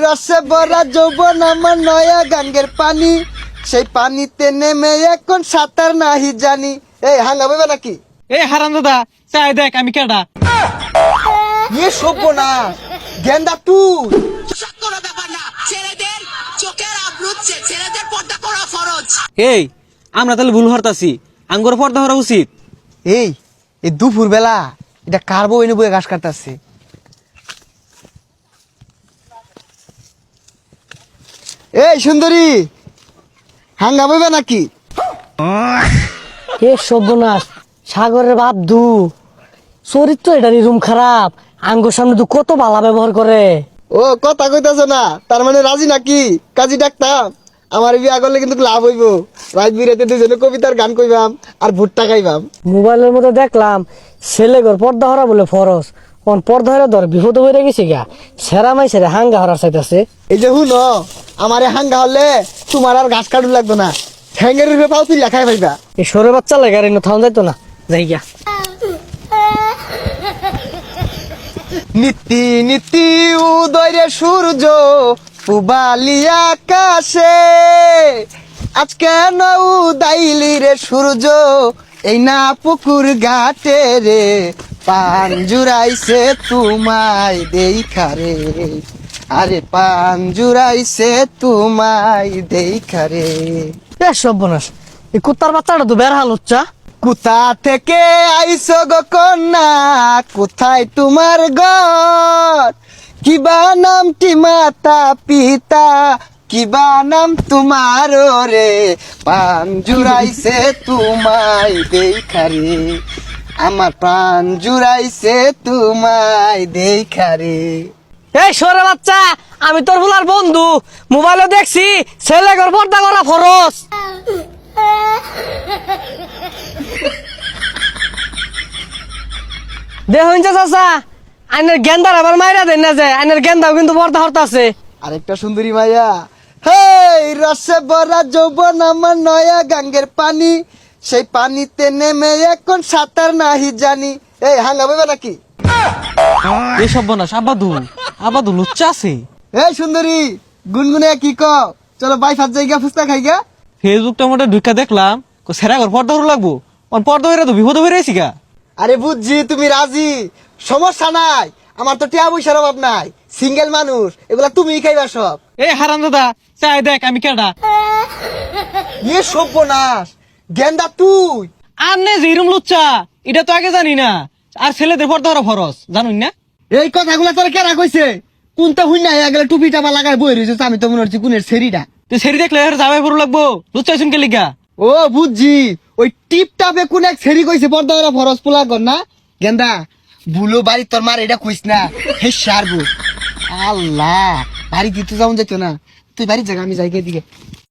রসে ভরা যৌবন আমার নয়া গাঙ্গের পানি, সেই পানিতে নেমে এখন সাঁতার নাহি জানি। এই হাঙ্গা বইবে নাকি? এই হারাম দাদা চাই দেখ আমি কেডা। ইয়ে সভ্য না গেন্দা তুই। কোনো ব্যাপার না, ছেলেদের চোখের আবরুচ্ছে, ছেলেদের পর্দা করা ফরজ। এই আমরা তাহলে ভুল হরতাছি, আঙ্গুর পর্দা হরা উচিত। এই এই দুপুর বেলা এটা কার বউ এনে বয়ে ঘাস কাটতেছে? এই সুন্দরী হাঙ্গা বইবে নাকি? এ সর্বনাশ, সাগরের বাপ দু চরিত্র এটারই রুম খারাপ। আঙ্গুর সামনে তো কত বালা ব্যবহার করে। ও কথা কইতাছ না, তার মানে রাজি নাকি? কাজী ডাকতাম, আমার বিয়া করলে কিন্তু লাভ হইব। রাত বিরাতে দুজনে কবিতার গান কইবাম আর ভুট্টা খাইবাম। মোবাইলের মধ্যে দেখলাম ছেলে ঘর পর্দা হরা বলে ফরজ, কোন পর্দা হরা ধর বিপদ হয়ে গেছে গা, সেরা মাই সেরা হাঙ্গা হরার চাইতেছে। এই যে হুন আমারে হাঙ্গা হলে তোমার আর ঘাস কাটু লাগতো না, ঠ্যাঙ্গের উপরে পাও তুই লেখাই পাইবা। এই সরে বাচ্চা লাগে আর থাউন যাইতো না, যাই গা। নীতি নীতি উদয় সূর্য পুবালি আকাশে, আজকে উদাইলি রে সূর্য এই না পুকুর ঘাটে রে, পান জুড়াইছে তোমায় দেখা রে, আরে পান জুড়াইছে তোমায় দেখা রে। এ সর্বনাশ, এই কুত্তার বাচ্চাটা তো বের হাল হচ্ছা। কোথা থেকে আইছো গো কন্যা, কোথায় তোমার ঘর, কিবা নামটি মাতা পিতা, কিবা নাম তোমার রে, পান জুড়াইছে তোমায় দেখা রে, আমার প্রাণ জুড়াইছে তোমায় দেখা রে। এই সরে বাচ্চা, আমি তোর ভুলার বন্ধু, মোবাইলে দেখছি ছেলে ঘর পর্দা করা ফরজ। দেখুন চাচা, আইনের গেন্দার আবার মাইরা দেন না, যে আইনের গেন্দাও কিন্তু পর্দা হরতা আছে। আরেকটা সুন্দরী মাইয়া, হেই রসে ভরা যৌবন আমার নয়া গাঙ্গের পানি, সেই পানিতে নেমে এখন সাঁতার নাহি জানি। এই হাঙ্গা বইবে নাকি? এই সর্বনাশ আবাদু লুচ্চা আছে। এই সুন্দরী গুনগুনে কি কও, চলো বাই ফাত জায়গা ফুচকা খাইগা। ফেসবুকটা মোটে ঢুকা দেখলাম সেরা ঘর পর্দা হরা লাগবো, পর্দা হইরা তো বিপদ হয়ে রয়েছি গা। আরে বুঝছি তুমি রাজি, সমস্যা নাই, আমার তো টিয়া পয়সার অভাব নাই, সিঙ্গেল মানুষ, এগুলা তুমিই খাইবা সব। এই হারাম দাদা চাই দেখ আমি কেডা। ইয়ে সর্বনাশ গেন্দা তুই। আর নে যেরম লুচ্চা এটা তো আগে জানি না, আর ছেলেদের পর্দা হরা ফরজ জানুন না। এই কথাগুলা তোর কেরা কইছে? কোনটা হুই না গেলে টুপি টাপা লাগায় বই রয়েছে, আমি তো মনে হচ্ছে কোনের সেরিটা। তুই সেরি দেখলে যাবে পড়ু লাগবো, লুচ্চা শুনকে লিগা। ও বুঝছি, ওই টিপ টাপে কোন এক সেরি কইছে পর্দা ওরা ফরজ পোলা কর না। গেন্দা বুলো বাড়ি তোর মার এটা কইস না, হে সারবো। আল্লাহ বাড়ি দিতে যাও যেত না, তুই বাড়ির জায়গা আমি যাই দিকে।